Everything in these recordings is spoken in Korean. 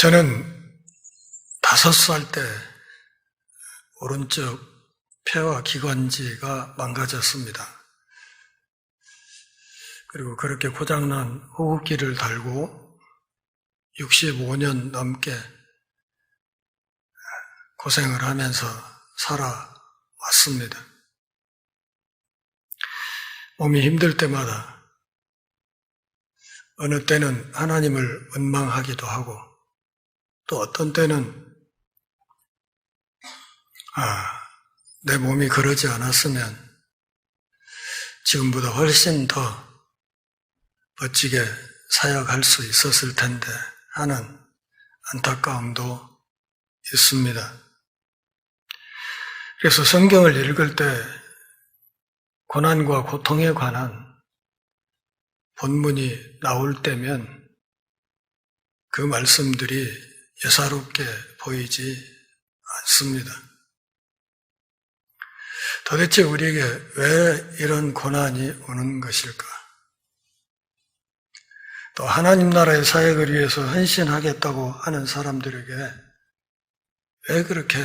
저는 5살 때 오른쪽 폐와 기관지가 망가졌습니다. 그리고 그렇게 고장난 호흡기를 달고 65년 넘게 고생을 하면서 살아왔습니다. 몸이 힘들 때마다 어느 때는 하나님을 원망하기도 하고 또 어떤 때는 내 몸이 그러지 않았으면 지금보다 훨씬 더 멋지게 사역할 수 있었을 텐데 하는 안타까움도 있습니다. 그래서 성경을 읽을 때 고난과 고통에 관한 본문이 나올 때면 그 말씀들이 예사롭게 보이지 않습니다. 도대체 우리에게 왜 이런 고난이 오는 것일까? 또 하나님 나라의 사역을 위해서 헌신하겠다고 하는 사람들에게 왜 그렇게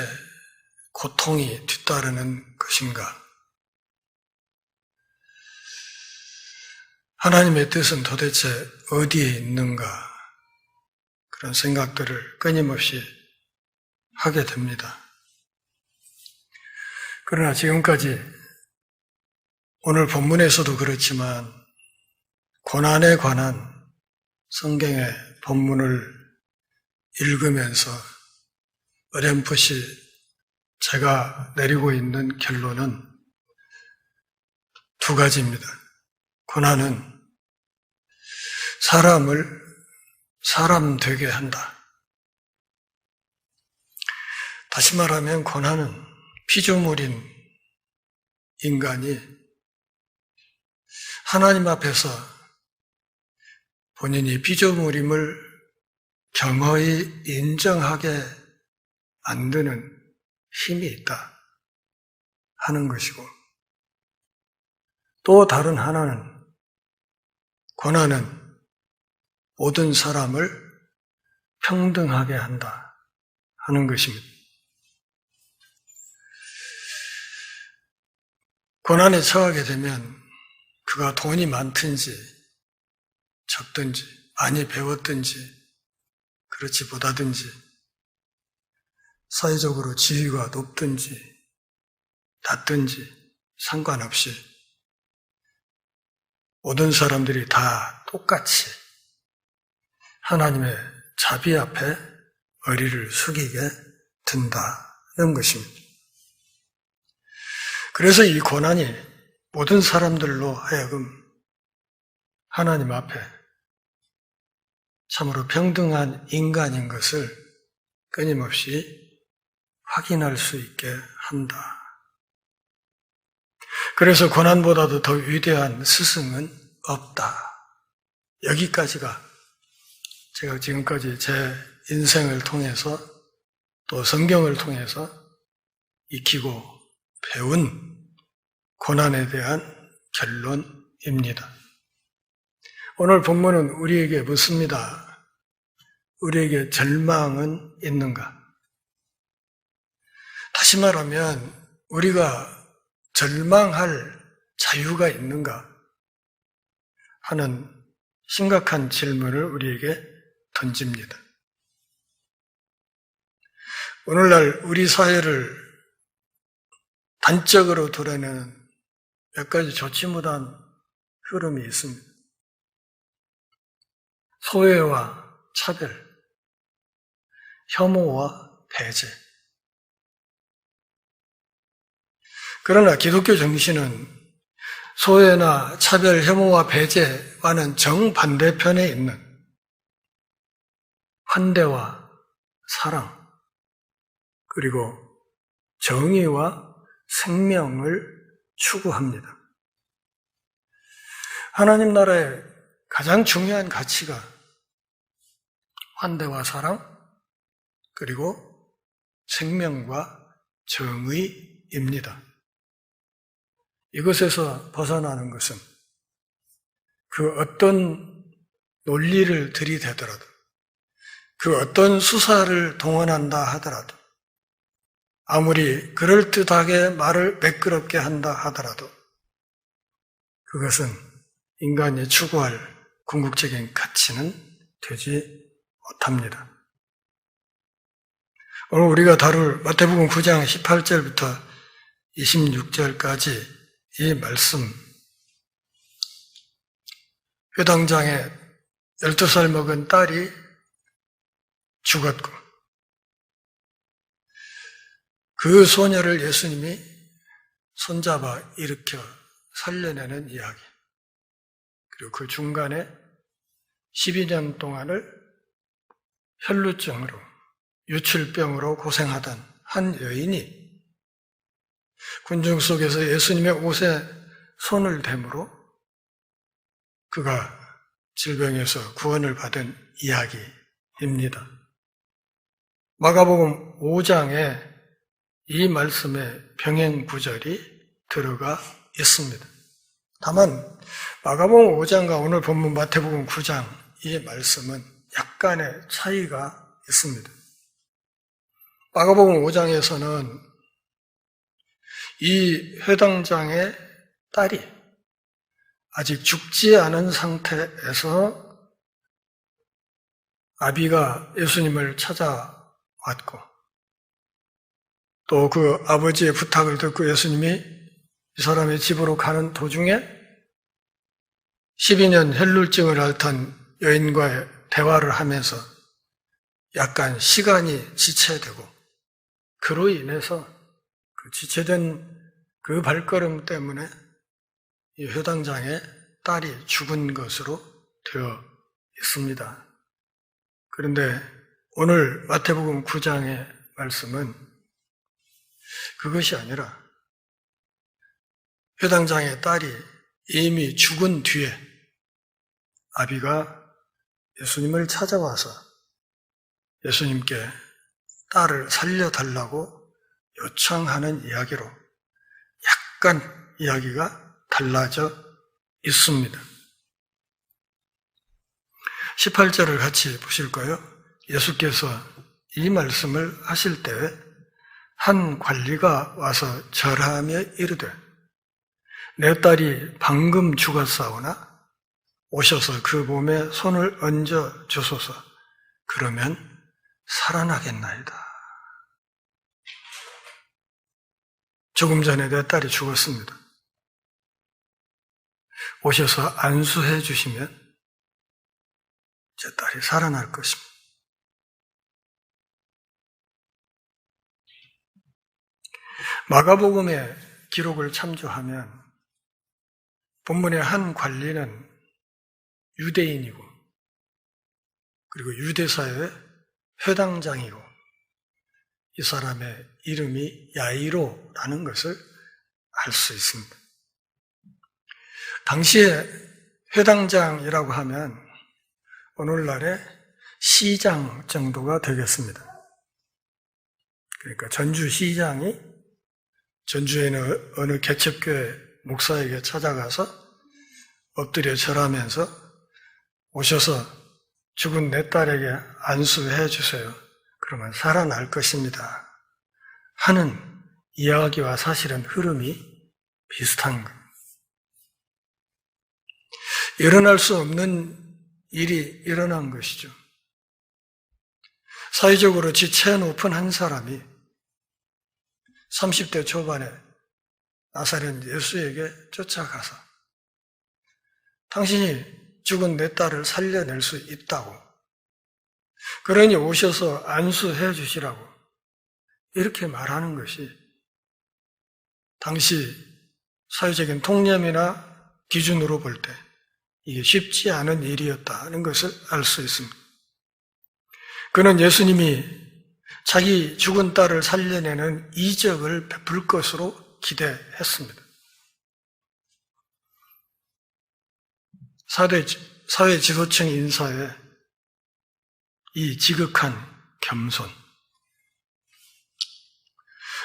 고통이 뒤따르는 것인가? 하나님의 뜻은 도대체 어디에 있는가? 그런 생각들을 끊임없이 하게 됩니다. 그러나 지금까지 오늘 본문에서도 그렇지만 고난에 관한 성경의 본문을 읽으면서 어렴풋이 제가 내리고 있는 결론은 2가지입니다. 고난은 사람을 사람 되게 한다. 다시 말하면 고난은 피조물인 인간이 하나님 앞에서 본인이 피조물임을 경허히 인정하게 만드는 힘이 있다 하는 것이고, 또 다른 하나는 고난은 모든 사람을 평등하게 한다 하는 것입니다. 고난에 처하게 되면 그가 돈이 많든지 적든지 많이 배웠든지 그렇지 못하든지 사회적으로 지위가 높든지 낮든지 상관없이 모든 사람들이 다 똑같이 하나님의 자비 앞에 머리를 숙이게 된다는 것입니다. 그래서 이 고난이 모든 사람들로 하여금 하나님 앞에 참으로 평등한 인간인 것을 끊임없이 확인할 수 있게 한다. 그래서 고난보다도 더 위대한 스승은 없다. 여기까지가 제가 지금까지 제 인생을 통해서 또 성경을 통해서 익히고 배운 고난에 대한 결론입니다. 오늘 본문은 우리에게 묻습니다. 우리에게 절망은 있는가? 다시 말하면 우리가 절망할 자유가 있는가? 하는 심각한 질문을 우리에게 던집니다. 오늘날 우리 사회를 단적으로 드러내는 몇 가지 좋지 못한 흐름이 있습니다. 소외와 차별, 혐오와 배제. 그러나 기독교 정신은 소외나 차별, 혐오와 배제와는 정반대편에 있는 환대와 사랑, 그리고 정의와 생명을 추구합니다. 하나님 나라의 가장 중요한 가치가 환대와 사랑, 그리고 생명과 정의입니다. 이것에서 벗어나는 것은 그 어떤 논리를 들이대더라도, 그 어떤 수사를 동원한다 하더라도, 아무리 그럴듯하게 말을 매끄럽게 한다 하더라도 그것은 인간이 추구할 궁극적인 가치는 되지 못합니다. 오늘 우리가 다룰 마태복음 9장 18절부터 26절까지 이 말씀, 회당장에 12살 먹은 딸이 죽었고 그 소녀를 예수님이 손잡아 일으켜 살려내는 이야기, 그리고 그 중간에 12년 동안을 혈루증으로 유출병으로 고생하던 한 여인이 군중 속에서 예수님의 옷에 손을 대므로 그가 질병에서 구원을 받은 이야기입니다. 마가복음 5장에 이 말씀의 병행 구절이 들어가 있습니다. 다만 마가복음 5장과 오늘 본문 마태복음 9장 이 말씀은 약간의 차이가 있습니다. 마가복음 5장에서는 이 회당장의 딸이 아직 죽지 않은 상태에서 아비가 예수님을 찾아왔고 또 그 아버지의 부탁을 듣고 예수님이 이 사람의 집으로 가는 도중에 12년 혈루증을 앓던 여인과의 대화를 하면서 약간 시간이 지체되고 그로 인해서 그 지체된 그 발걸음 때문에 이 회당장의 딸이 죽은 것으로 되어 있습니다. 그런데 오늘 마태복음 9장의 말씀은 그것이 아니라 회당장의 딸이 이미 죽은 뒤에 아비가 예수님을 찾아와서 예수님께 딸을 살려달라고 요청하는 이야기로 약간 이야기가 달라져 있습니다. 18절을 같이 보실까요? 예수께서 이 말씀을 하실 때에 한 관리가 와서 절하며 이르되 내 딸이 방금 죽었사오나 오셔서 그 몸에 손을 얹어 주소서. 그러면 살아나겠나이다. 조금 전에 내 딸이 죽었습니다. 오셔서 안수해 주시면 제 딸이 살아날 것입니다. 마가복음의 기록을 참조하면 본문의 한 관리는 유대인이고 그리고 유대사회의 회당장이고 이 사람의 이름이 야이로라는 것을 알 수 있습니다. 당시에 회당장이라고 하면 오늘날의 시장 정도가 되겠습니다. 그러니까 전주시장이 전주에 있는 어느 개척교회 목사에게 찾아가서 엎드려 절하면서 오셔서 죽은 내 딸에게 안수해 주세요. 그러면 살아날 것입니다. 하는 이야기와 사실은 흐름이 비슷한 겁니다. 일어날 수 없는 일이 일어난 것이죠. 사회적으로 지체 높은 한 사람이 30대 초반에 나사렛 예수에게 쫓아가서 당신이 죽은 내 딸을 살려낼 수 있다고, 그러니 오셔서 안수해 주시라고 이렇게 말하는 것이 당시 사회적인 통념이나 기준으로 볼 때 이게 쉽지 않은 일이었다는 것을 알 수 있습니다. 그는 예수님이 자기 죽은 딸을 살려내는 이적을 베풀 것으로 기대했습니다. 사회 지도층 인사의 이 지극한 겸손,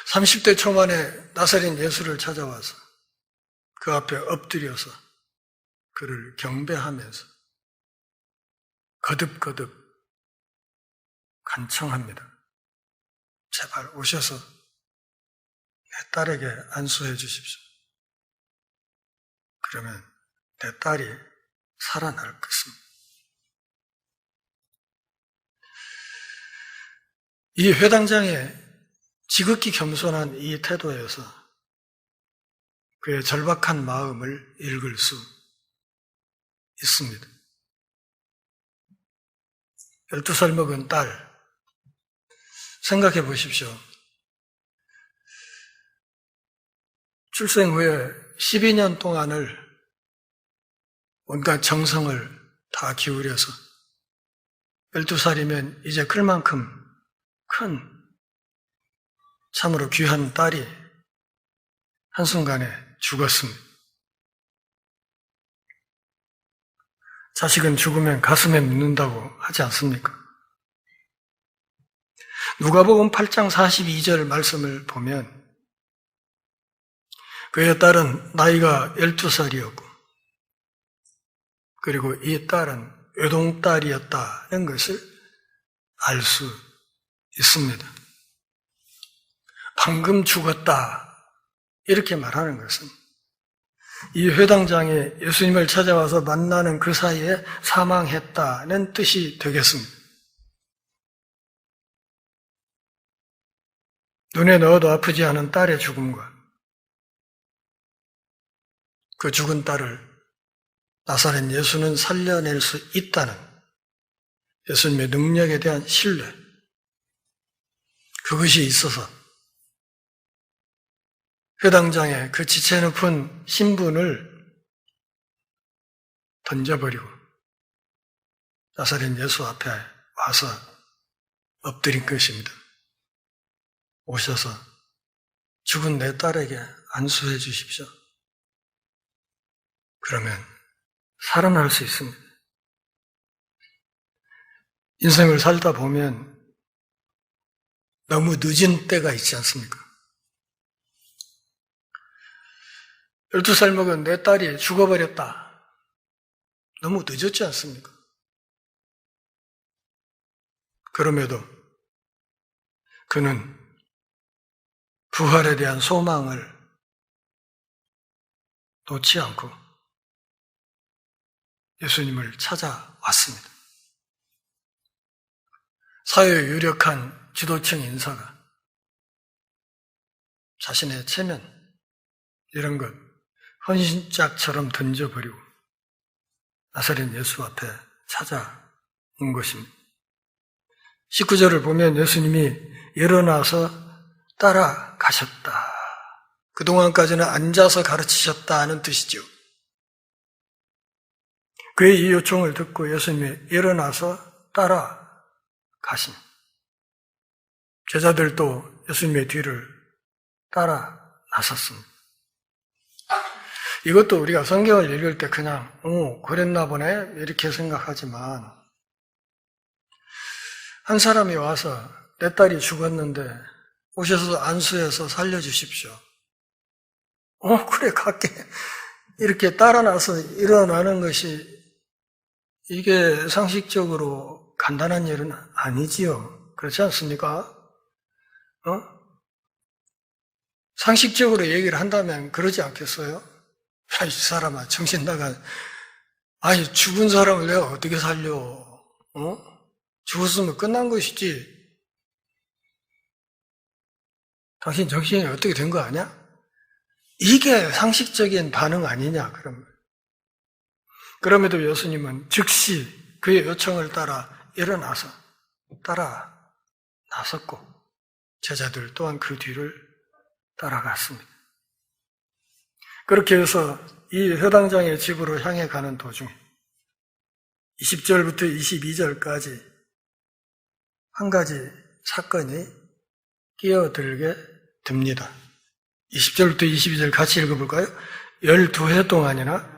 30대 초반에 나사렛 예수를 찾아와서 그 앞에 엎드려서 그를 경배하면서 거듭거듭 간청합니다. 제발 오셔서 내 딸에게 안수해 주십시오. 그러면 내 딸이 살아날 것입니다. 이 회당장의 지극히 겸손한 이 태도에서 그의 절박한 마음을 읽을 수 있습니다. 12살 먹은 딸, 생각해 보십시오. 출생 후에 12년 동안을 온갖 정성을 다 기울여서 12살이면 이제 클 만큼 큰 참으로 귀한 딸이 한순간에 죽었습니다. 자식은 죽으면 가슴에 묻는다고 하지 않습니까? 누가복음 8장 42절 말씀을 보면 그의 딸은 나이가 12살이었고 그리고 이 딸은 외동딸이었다는 것을 알 수 있습니다. 방금 죽었다 이렇게 말하는 것은 이 회당장이 예수님을 찾아와서 만나는 그 사이에 사망했다는 뜻이 되겠습니다. 눈에 넣어도 아프지 않은 딸의 죽음과 그 죽은 딸을 나사렛 예수는 살려낼 수 있다는 예수님의 능력에 대한 신뢰, 그것이 있어서 회당장의 그 지체 높은 신분을 던져버리고 나사렛 예수 앞에 와서 엎드린 것입니다. 오셔서 죽은 내 딸에게 안수해 주십시오. 그러면 살아날 수 있습니다. 인생을 살다 보면 너무 늦은 때가 있지 않습니까? 12살 먹은 내 딸이 죽어버렸다. 너무 늦었지 않습니까? 그럼에도 그는 부활에 대한 소망을 놓지 않고 예수님을 찾아왔습니다. 사회의 유력한 지도층 인사가 자신의 체면 이런 것 헌신짝처럼 던져버리고 나사렛 예수 앞에 찾아온 것입니다. 19절을 보면 예수님이 일어나서 따라가셨다. 그동안까지는 앉아서 가르치셨다는 뜻이죠. 그의 이 요청을 듣고 예수님이 일어나서 따라가십니다. 제자들도 예수님의 뒤를 따라 나섰습니다. 이것도 우리가 성경을 읽을 때 그냥 그랬나 보네 이렇게 생각하지만 한 사람이 와서 내 딸이 죽었는데 오셔서 안수해서 살려주십시오. 그래 갈게 이렇게 따라 나서 일어나는 것이 이게 상식적으로 간단한 일은 아니지요. 그렇지 않습니까? 상식적으로 얘기를 한다면 그러지 않겠어요? 이 사람아 정신 나간 죽은 사람을 내가 어떻게 살려? 죽었으면 끝난 것이지. 당신 정신이 어떻게 된 거 아니야? 이게 상식적인 반응 아니냐 그러면. 그럼에도 예수님은 즉시 그의 요청을 따라 일어나서 따라 나섰고 제자들 또한 그 뒤를 따라갔습니다. 그렇게 해서 이 회당장의 집으로 향해 가는 도중에 20절부터 22절까지 한 가지 사건이 끼어들게 됩니다. 20절부터 22절 같이 읽어볼까요? 12해 동안이나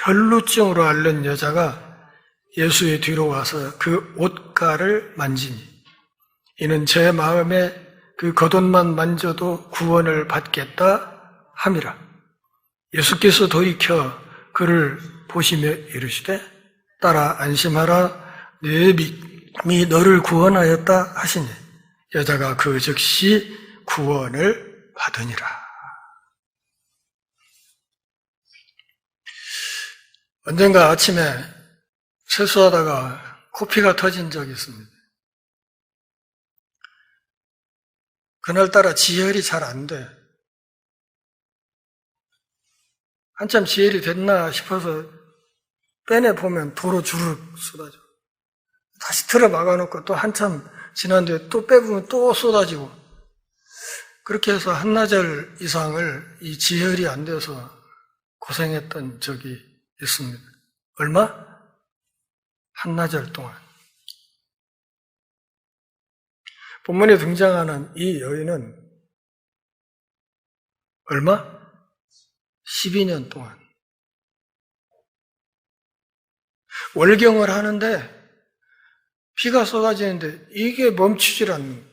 혈루증으로 앓는 여자가 예수의 뒤로 와서 그 옷가를 만지니 이는 제 마음에 그 겉옷만 만져도 구원을 받겠다 함이라. 예수께서 돌이켜 그를 보시며 이르시되 딸아 안심하라 내 너를 구원하였다 하시니 여자가 그 즉시 구원을 받으니라. 언젠가 아침에 세수하다가 코피가 터진 적이 있습니다. 그날따라 지혈이 잘 안 돼. 한참 지혈이 됐나 싶어서 빼내보면 도로 주르륵 쏟아져. 다시 틀어 막아놓고 또 한참 지난 뒤에 또 빼보면 또 쏟아지고. 그렇게 해서 한나절 이상을 이 지혈이 안 돼서 고생했던 적이 있습니다. 얼마? 한나절 동안. 본문에 등장하는 이 여인은 얼마? 12년 동안. 월경을 하는데 피가 쏟아지는데 이게 멈추질 않는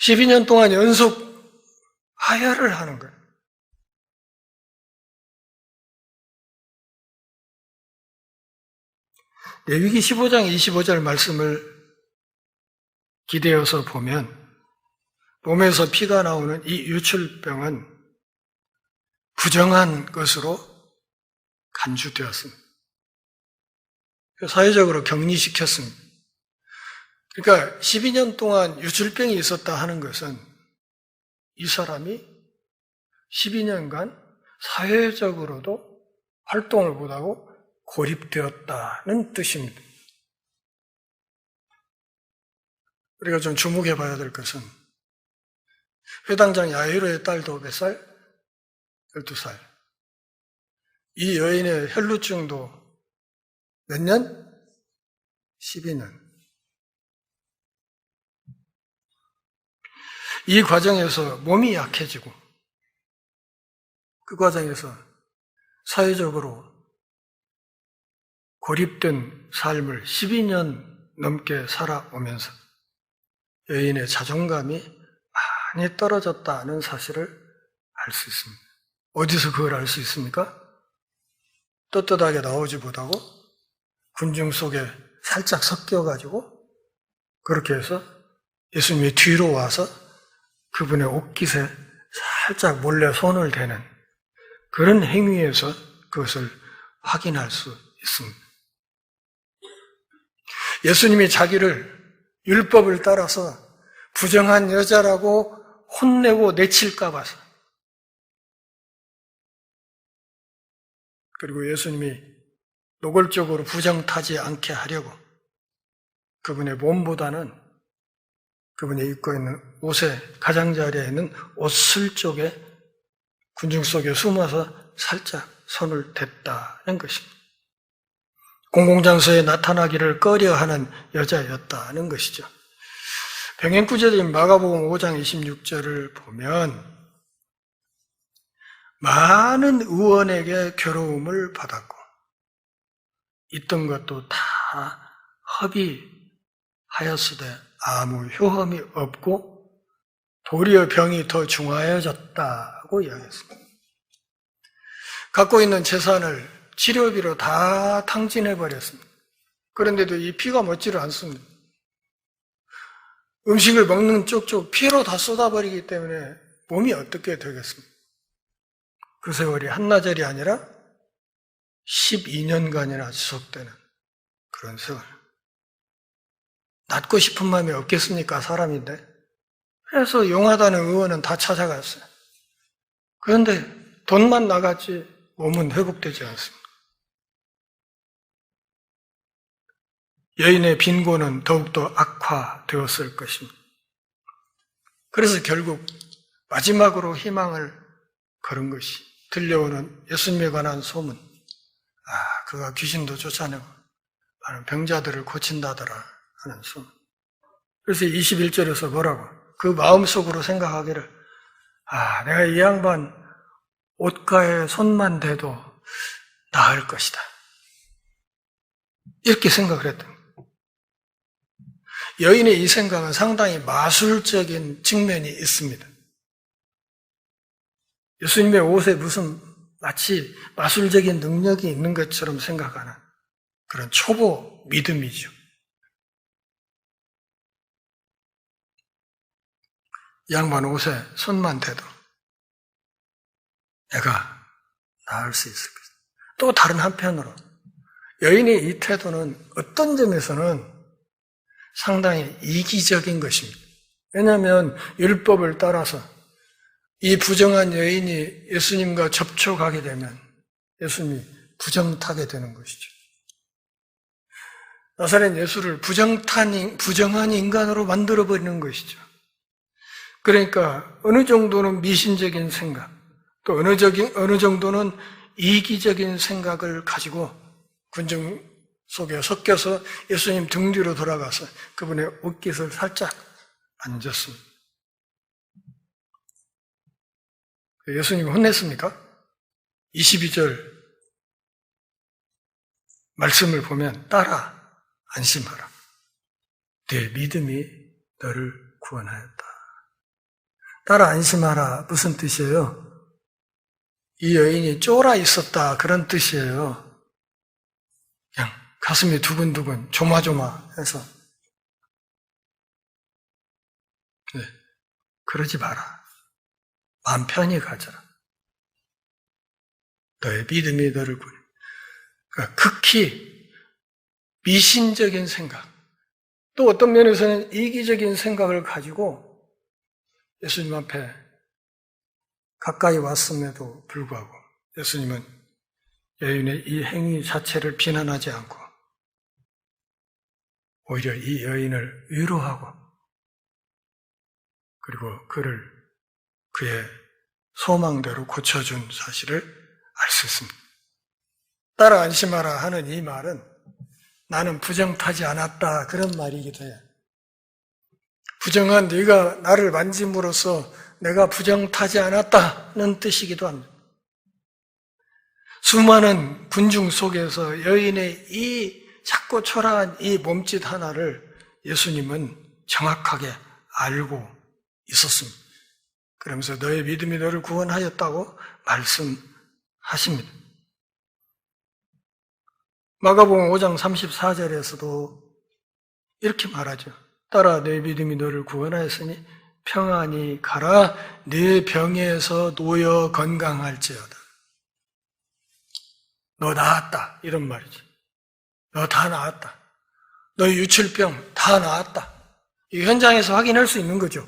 12년 동안 연속 하혈을 하는 거예요. 레위기 15장 25절 말씀을 기대어서 보면 몸에서 피가 나오는 이 유출병은 부정한 것으로 간주되었습니다. 사회적으로 격리시켰습니다. 그러니까 12년 동안 유출병이 있었다 하는 것은 이 사람이 12년간 사회적으로도 활동을 못하고 고립되었다는 뜻입니다. 우리가 좀 주목해 봐야 될 것은 회당장 야이로의 딸도 몇 살? 12살. 이 여인의 혈루증도 몇 년? 12년. 이 과정에서 몸이 약해지고 그 과정에서 사회적으로 고립된 삶을 12년 넘게 살아오면서 여인의 자존감이 많이 떨어졌다는 사실을 알 수 있습니다. 어디서 그걸 알 수 있습니까? 떳떳하게 나오지 못하고 군중 속에 살짝 섞여가지고 그렇게 해서 예수님이 뒤로 와서 그분의 옷깃에 살짝 몰래 손을 대는 그런 행위에서 그것을 확인할 수 있습니다. 예수님이 자기를 율법을 따라서 부정한 여자라고 혼내고 내칠까 봐서 그리고 예수님이 노골적으로 부정타지 않게 하려고 그분의 몸보다는 그분이 입고 있는 옷의 가장자리에 있는 옷슬 쪽에 군중 속에 숨어서 살짝 손을 댔다는 것입니다. 공공장소에 나타나기를 꺼려하는 여자였다는 것이죠. 병행구제인 마가복음 5장 26절을 보면 많은 의원에게 괴로움을 받았고 있던 것도 다 허비하였으되 아무 효험이 없고 도리어 병이 더 중하여졌다고 이야기했습니다. 갖고 있는 재산을 치료비로 다 탕진해버렸습니다. 그런데도 이 피가 멎지를 않습니다. 음식을 먹는 쪽쪽 피로 다 쏟아버리기 때문에 몸이 어떻게 되겠습니까? 그 세월이 한나절이 아니라 12년간이나 지속되는 그런 세월. 낫고 싶은 마음이 없겠습니까? 사람인데. 그래서 용하다는 의원은 다 찾아갔어요. 그런데 돈만 나갔지 몸은 회복되지 않습니다. 여인의 빈곤은 더욱더 악화되었을 것입니다. 그래서 결국 마지막으로 희망을 걸은 것이 들려오는 예수님에 관한 소문. 그가 귀신도 쫓아내고 많은 병자들을 고친다더라 하는 소문. 그래서 21절에서 뭐라고? 그 마음속으로 생각하기를 내가 이 양반 옷가에 손만 대도 나을 것이다. 이렇게 생각을 했던 거예요. 여인의 이 생각은 상당히 마술적인 측면이 있습니다. 예수님의 옷에 무슨 마치 마술적인 능력이 있는 것처럼 생각하는 그런 초보 믿음이죠. 양반 옷에 손만 대도 내가 나을 수 있을 것이다. 또 다른 한편으로 여인의 이 태도는 어떤 점에서는 상당히 이기적인 것입니다. 왜냐하면 율법을 따라서 이 부정한 여인이 예수님과 접촉하게 되면 예수님이 부정타게 되는 것이죠. 나사렛 예수를 부정한 인간으로 만들어버리는 것이죠. 그러니까 어느 정도는 미신적인 생각, 또 어느 정도는 이기적인 생각을 가지고 군중 속에 섞여서 예수님 등 뒤로 돌아가서 그분의 옷깃을 살짝 만졌습니다. 예수님 혼냈습니까? 22절 말씀을 보면 따라 안심하라. 네 믿음이 너를 구원하였다. 따라 안심하라 무슨 뜻이에요? 이 여인이 쫄아 있었다 그런 뜻이에요. 그냥 가슴이 두근두근 조마조마해서 네, 그러지 마라. 마음 편히 가져라. 너의 믿음이 너를 구원해. 그러니까 극히 미신적인 생각, 또 어떤 면에서는 이기적인 생각을 가지고 예수님 앞에 가까이 왔음에도 불구하고 예수님은 여인의 이 행위 자체를 비난하지 않고 오히려 이 여인을 위로하고 그리고 그의 소망대로 고쳐준 사실을 알 수 있습니다. 따라 안심하라 하는 이 말은 나는 부정타지 않았다 그런 말이기도 해요. 부정한 네가 나를 만짐으로써 내가 부정타지 않았다는 뜻이기도 합니다. 수많은 군중 속에서 여인의 이 작고 초라한 이 몸짓 하나를 예수님은 정확하게 알고 있었습니다. 그러면서 너의 믿음이 너를 구원하였다고 말씀하십니다. 마가복음 5장 34절에서도 이렇게 말하죠. 따라 내 믿음이 너를 구원하였으니 평안히 가라. 네 병에서 놓여 건강할지어다. 너 나았다 이런 말이죠. 너 다 나았다. 너의 유출병 다 나았다. 이 현장에서 확인할 수 있는 거죠.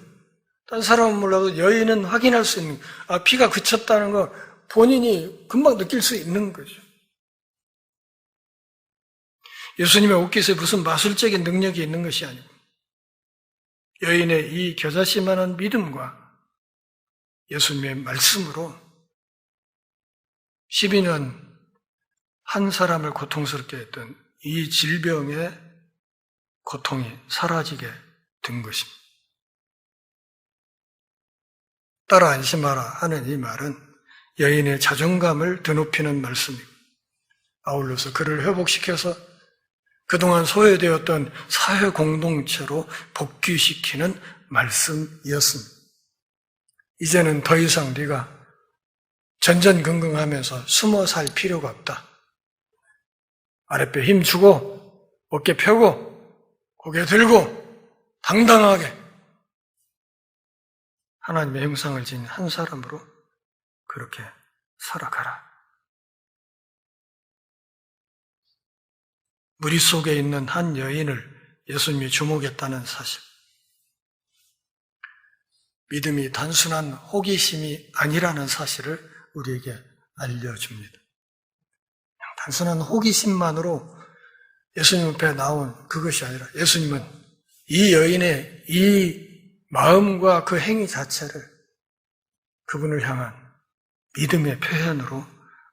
다른 사람은 몰라도 여인은 확인할 수 있는, 피가 그쳤다는 거 본인이 금방 느낄 수 있는 거죠. 예수님의 옷깃에 무슨 마술적인 능력이 있는 것이 아니고 여인의 이 겨자씨만한 믿음과 예수님의 말씀으로 12년 한 사람을 고통스럽게 했던 이 질병의 고통이 사라지게 된 것입니다. 따라 안심하라 하는 이 말은 여인의 자존감을 드높이는 말씀이고 아울러서 그를 회복시켜서 그동안 소외되었던 사회 공동체로 복귀시키는 말씀이었습니다. 이제는 더 이상 네가 전전긍긍하면서 숨어 살 필요가 없다. 아랫배 힘주고 어깨 펴고 고개 들고 당당하게 하나님의 형상을 지닌 한 사람으로 그렇게 살아가라. 무리 속에 있는 한 여인을 예수님이 주목했다는 사실. 믿음이 단순한 호기심이 아니라는 사실을 우리에게 알려줍니다. 단순한 호기심만으로 예수님 앞에 나온 그것이 아니라 예수님은 이 여인의 이 마음과 그 행위 자체를 그분을 향한 믿음의 표현으로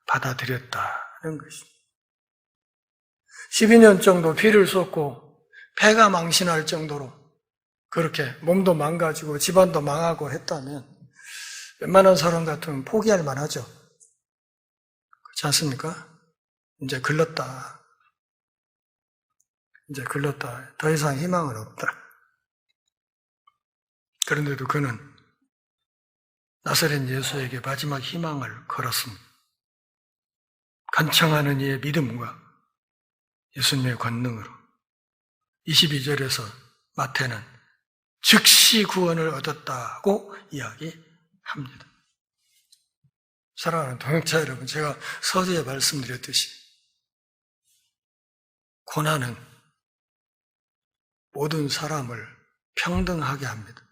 받아들였다는 것입니다. 12년 정도 피를 쏟고 폐가 망신할 정도로 그렇게 몸도 망가지고 집안도 망하고 했다면 웬만한 사람 같으면 포기할 만하죠. 그렇지 않습니까? 이제 글렀다. 이제 글렀다. 더 이상 희망은 없다. 그런데도 그는 나사렛 예수에게 마지막 희망을 걸었습니다. 간청하는 이의 믿음과 예수님의 권능으로 22절에서 마태는 즉시 구원을 얻었다고 이야기합니다. 사랑하는 동역자 여러분, 제가 서두에 말씀드렸듯이 고난은 모든 사람을 평등하게 합니다.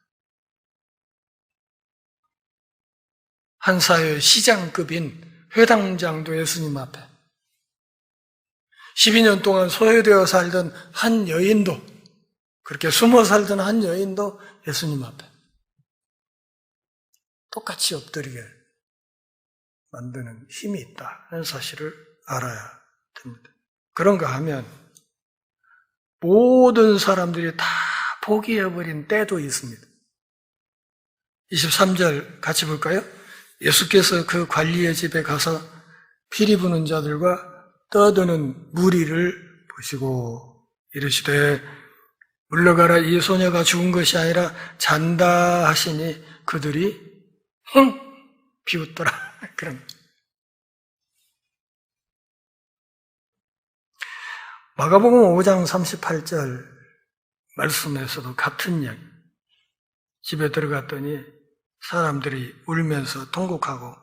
한 사회의 시장급인 회당장도 예수님 앞에 12년 동안 소외되어 살던 한 여인도, 그렇게 숨어 살던 한 여인도 예수님 앞에 똑같이 엎드리게 만드는 힘이 있다는 사실을 알아야 됩니다. 그런가 하면 모든 사람들이 다 포기해버린 때도 있습니다. 23절 같이 볼까요? 예수께서 그 관리의 집에 가서 피리 부는 자들과 떠드는 무리를 보시고 이르시되 물러가라, 이 소녀가 죽은 것이 아니라 잔다 하시니 그들이 비웃더라. 그럼 마가복음 5장 38절 말씀에서도 같은 이야기. 집에 들어갔더니 사람들이 울면서 통곡하고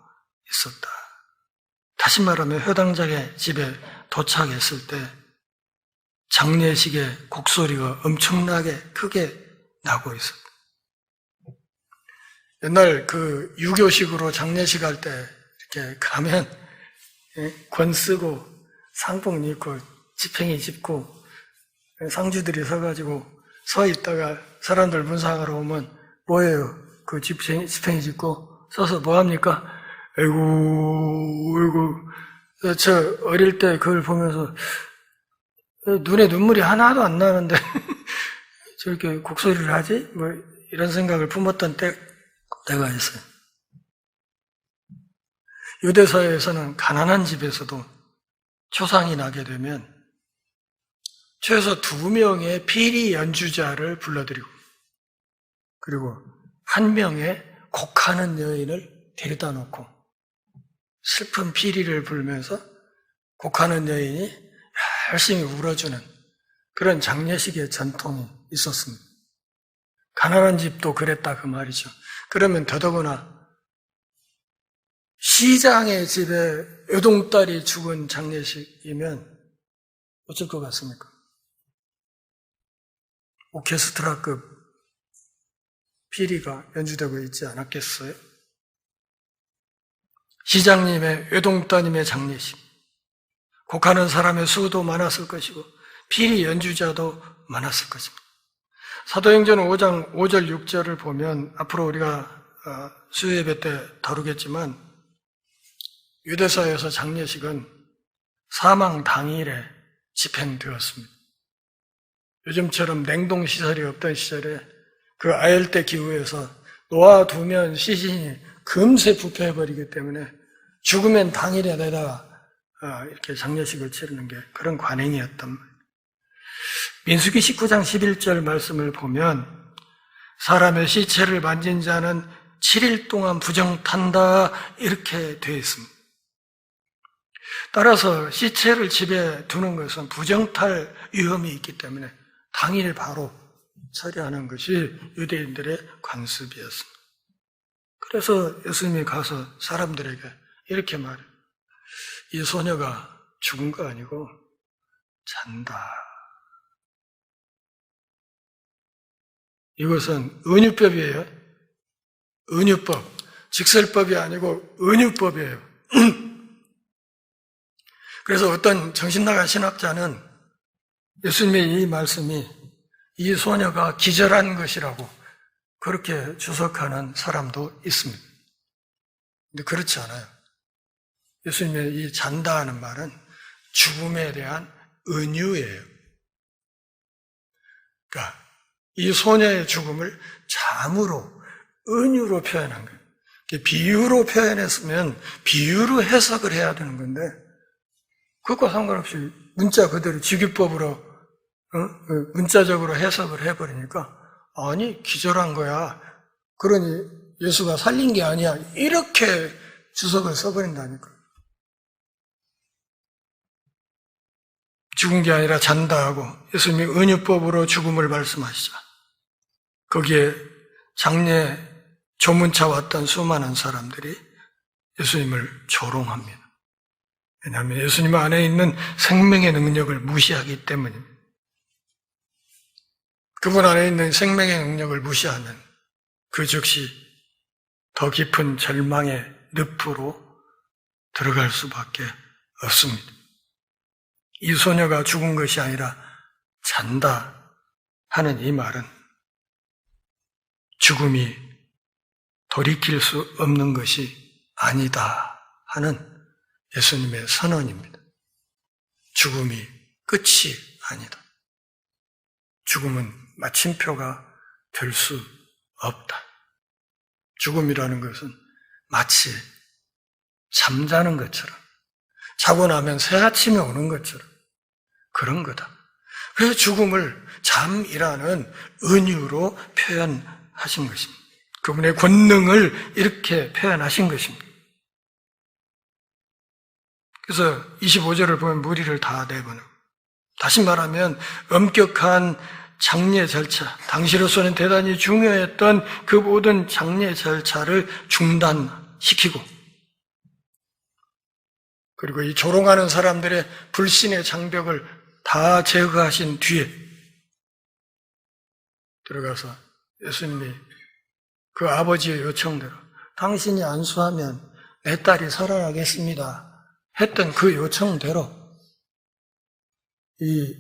있었다. 다시 말하면 회당장의 집에 도착했을 때 장례식의 곡소리가 엄청나게 크게 나고 있었다. 옛날 그 유교식으로 장례식 할 때 이렇게 가면 권 쓰고 상복 입고 지팽이 짚고 상주들이 서가지고 서 있다가 사람들 문상하러 오면 뭐예요? 그 지팽이 짚고 서서 뭐 합니까? 아이고, 저 어릴 때 그걸 보면서 눈에 눈물이 하나도 안 나는데 저렇게 곡소리를 하지? 뭐 이런 생각을 품었던 때가 있어요. 유대사회에서는 가난한 집에서도 초상이 나게 되면 최소 2명의 피리 연주자를 불러들이고 그리고 1명의 곡하는 여인을 데려다 놓고 슬픈 피리를 불면서 곡하는 여인이 열심히 울어주는 그런 장례식의 전통이 있었습니다. 가난한 집도 그랬다 그 말이죠. 그러면 더더구나 시장의 집에 외동딸이 죽은 장례식이면 어쩔 것 같습니까? 오케스트라급 피리가 연주되고 있지 않았겠어요? 시장님의 외동따님의 장례식, 곡하는 사람의 수도 많았을 것이고 피리 연주자도 많았을 것입니다. 사도행전 5장 5절 6절을 보면 앞으로 우리가 수요예배 때 다루겠지만 유대사에서 장례식은 사망 당일에 집행되었습니다. 요즘처럼 냉동시설이 없던 시절에 그 아열대 기후에서 놓아두면 시신이 금세 부패해버리기 때문에 죽으면 당일에 내다가 이렇게 장례식을 치르는 게 그런 관행이었단 말이에요. 민수기 19장 11절 말씀을 보면 사람의 시체를 만진 자는 7일 동안 부정탄다 이렇게 되어 있습니다. 따라서 시체를 집에 두는 것은 부정탈 위험이 있기 때문에 당일 바로 처리하는 것이 유대인들의 관습이었습니다. 그래서 예수님이 가서 사람들에게 이렇게 말해요. 이 소녀가 죽은 거 아니고 잔다. 이것은 은유법이에요. 은유법. 직설법이 아니고 은유법이에요. 그래서 어떤 정신나간 신학자는 예수님의 이 말씀이 이 소녀가 기절한 것이라고 그렇게 주석하는 사람도 있습니다. 근데 그렇지 않아요. 예수님의 이 잔다 하는 말은 죽음에 대한 은유예요. 그러니까 이 소녀의 죽음을 잠으로, 은유로 표현한 거예요. 비유로 표현했으면 비유로 해석을 해야 되는 건데 그것과 상관없이 문자 그대로 직유법으로 문자적으로 해석을 해버리니까 아니 기절한 거야. 그러니 예수가 살린 게 아니야. 이렇게 주석을 써버린다니까. 죽은 게 아니라 잔다 하고 예수님이 은유법으로 죽음을 말씀하시자 거기에 장례 조문차 왔던 수많은 사람들이 예수님을 조롱합니다. 왜냐하면 예수님 안에 있는 생명의 능력을 무시하기 때문입니다. 그분 안에 있는 생명의 능력을 무시하면 그 즉시 더 깊은 절망의 늪으로 들어갈 수밖에 없습니다. 이 소녀가 죽은 것이 아니라 잔다 하는 이 말은 죽음이 돌이킬 수 없는 것이 아니다 하는 예수님의 선언입니다. 죽음이 끝이 아니다. 죽음은 마침표가 될 수 없다. 죽음이라는 것은 마치 잠자는 것처럼 자고 나면 새 아침이 오는 것처럼 그런 거다. 그래서 죽음을 잠이라는 은유로 표현하신 것입니다. 그분의 권능을 이렇게 표현하신 것입니다. 그래서 25절을 보면 무리를 다 내보내고 다시 말하면 엄격한 장례 절차, 당시로서는 대단히 중요했던 그 모든 장례 절차를 중단시키고 그리고 이 조롱하는 사람들의 불신의 장벽을 다 제거하신 뒤에 들어가서 예수님이 그 아버지의 요청대로 당신이 안수하면 내 딸이 살아나겠습니다 했던 그 요청대로 이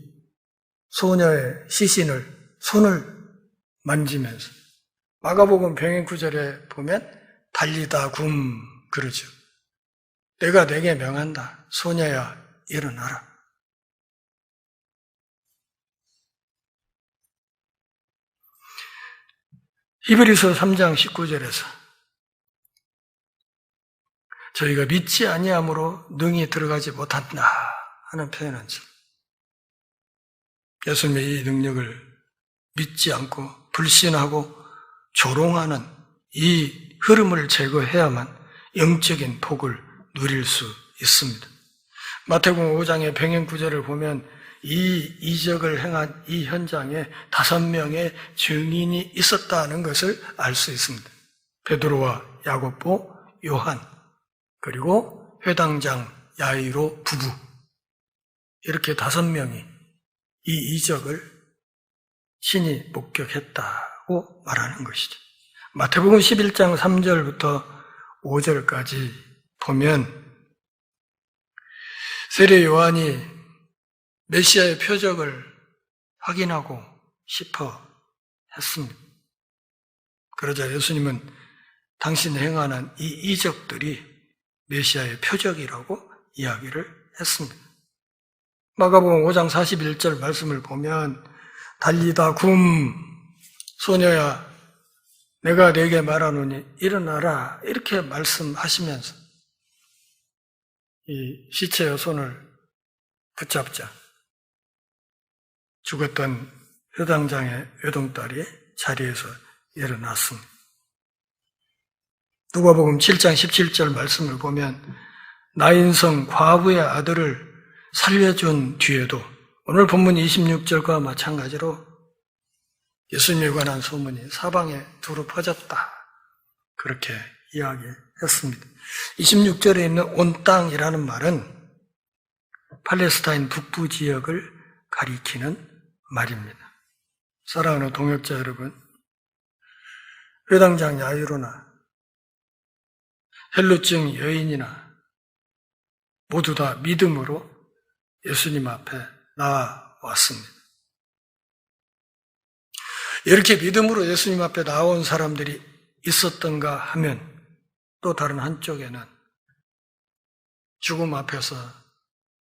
소녀의 시신을 손을 만지면서 마가복음 병행 9절에 보면 달리다 굼 그러죠. 내가 내게 명한다. 소녀야 일어나라. 히브리서 3장 19절에서 저희가 믿지 아니함으로 능히 들어가지 못한다 하는 표현은 예수님의 이 능력을 믿지 않고 불신하고 조롱하는 이 흐름을 제거해야만 영적인 복을 누릴 수 있습니다. 마태복음 5장의 병행 구절을 보면 이 이적을 행한 이 현장에 5명의 증인이 있었다는 것을 알 수 있습니다. 베드로와 야고보, 요한, 그리고 회당장 야이로 부부 이렇게 5명이 이 이적을 신이 목격했다고 말하는 것이죠. 마태복음 11장 3절부터 5절까지 보면 세례 요한이 메시아의 표적을 확인하고 싶어 했습니다. 그러자 예수님은 당신이 행하는 이 이적들이 메시아의 표적이라고 이야기를 했습니다. 마가복음 5장 41절 말씀을 보면 달리다 굼 소녀야 내가 네게 말하노니 일어나라 이렇게 말씀하시면서 이 시체의 손을 붙잡자 죽었던 회당장의 외동딸이 자리에서 일어났습니다. 누가복음 7장 17절 말씀을 보면 나인성 과부의 아들을 살려준 뒤에도 오늘 본문 26절과 마찬가지로 예수님에 관한 소문이 사방에 두루 퍼졌다. 그렇게 이야기했습니다. 26절에 있는 온 땅이라는 말은 팔레스타인 북부 지역을 가리키는 말입니다. 사랑하는 동역자 여러분, 회당장 야이로나 헬루증 여인이나 모두 다 믿음으로 예수님 앞에 나왔습니다. 이렇게 믿음으로 예수님 앞에 나온 사람들이 있었던가 하면 또 다른 한쪽에는 죽음 앞에서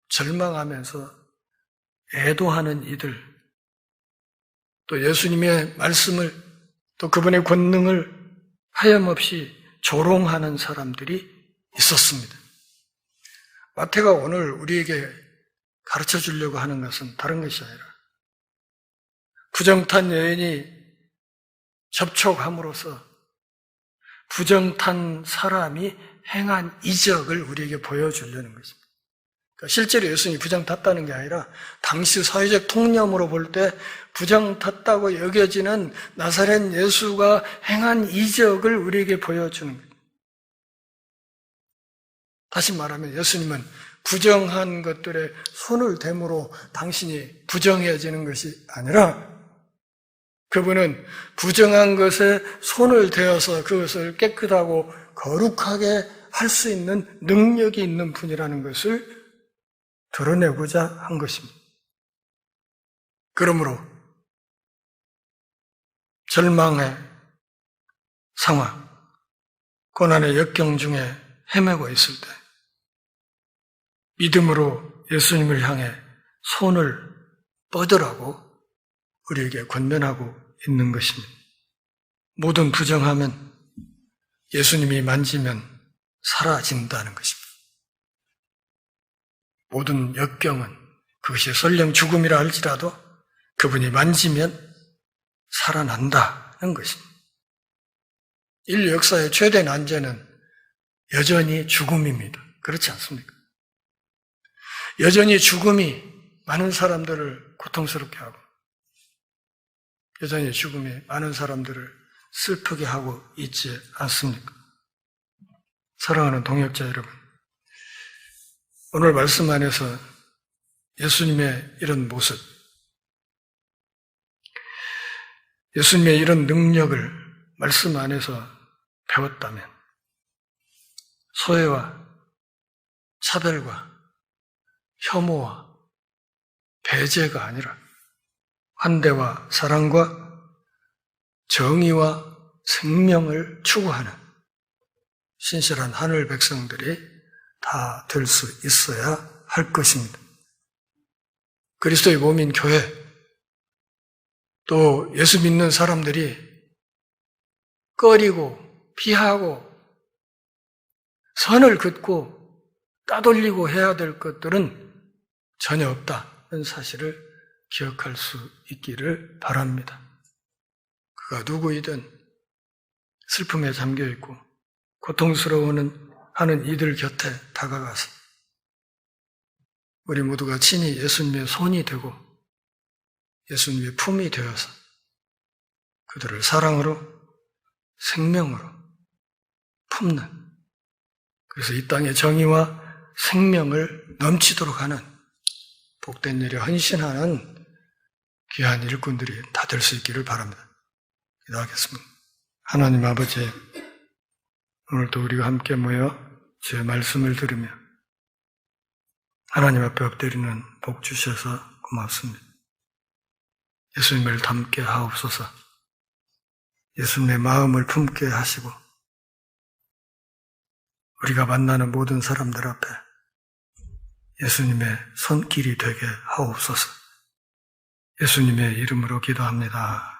절망하면서 애도하는 이들, 또 예수님의 말씀을 또 그분의 권능을 하염없이 조롱하는 사람들이 있었습니다. 마태가 오늘 우리에게 가르쳐 주려고 하는 것은 다른 것이 아니라 부정탄 여인이 접촉함으로써 부정탄 사람이 행한 이적을 우리에게 보여주려는 것입니다. 실제로 예수님이 부정 탔다는 게 아니라 당시 사회적 통념으로 볼 때 부정 탔다고 여겨지는 나사렛 예수가 행한 이적을 우리에게 보여주는 거예요. 다시 말하면 예수님은 부정한 것들에 손을 댐으로 당신이 부정해지는 것이 아니라 그분은 부정한 것에 손을 대어서 그것을 깨끗하고 거룩하게 할 수 있는 능력이 있는 분이라는 것을 드러내고자 한 것입니다. 그러므로 절망의 상황, 고난의 역경 중에 헤매고 있을 때 믿음으로 예수님을 향해 손을 뻗으라고 우리에게 권면하고 있는 것입니다. 모든 부정함은 예수님이 만지면 사라진다는 것입니다. 모든 역경은 그것이 설령 죽음이라 할지라도 그분이 만지면 살아난다는 것입니다. 인류 역사의 최대 난제는 여전히 죽음입니다. 그렇지 않습니까? 여전히 죽음이 많은 사람들을 고통스럽게 하고 여전히 죽음이 많은 사람들을 슬프게 하고 있지 않습니까? 사랑하는 동역자 여러분, 오늘 말씀 안에서 예수님의 이런 모습, 예수님의 이런 능력을 말씀 안에서 배웠다면 소외와 차별과 혐오와 배제가 아니라 환대와 사랑과 정의와 생명을 추구하는 신실한 하늘 백성들이 다 될 수 있어야 할 것입니다. 그리스도의 몸인 교회, 또 예수 믿는 사람들이 꺼리고 피하고 선을 긋고 따돌리고 해야 될 것들은 전혀 없다는 사실을 기억할 수 있기를 바랍니다. 그가 누구이든 슬픔에 잠겨있고 고통스러워하는 이들 곁에 다가가서 우리 모두가 친히 예수님의 손이 되고 예수님의 품이 되어서 그들을 사랑으로 생명으로 품는, 그래서 이 땅의 정의와 생명을 넘치도록 하는 복된 일에 헌신하는 귀한 일꾼들이 다 될 수 있기를 바랍니다. 기도하겠습니다. 하나님 아버지, 오늘도 우리가 함께 모여 주의 말씀을 들으며 하나님 앞에 엎드리는 복 주셔서 고맙습니다. 예수님을 닮게 하옵소서. 예수님의 마음을 품게 하시고 우리가 만나는 모든 사람들 앞에 예수님의 손길이 되게 하옵소서. 예수님의 이름으로 기도합니다.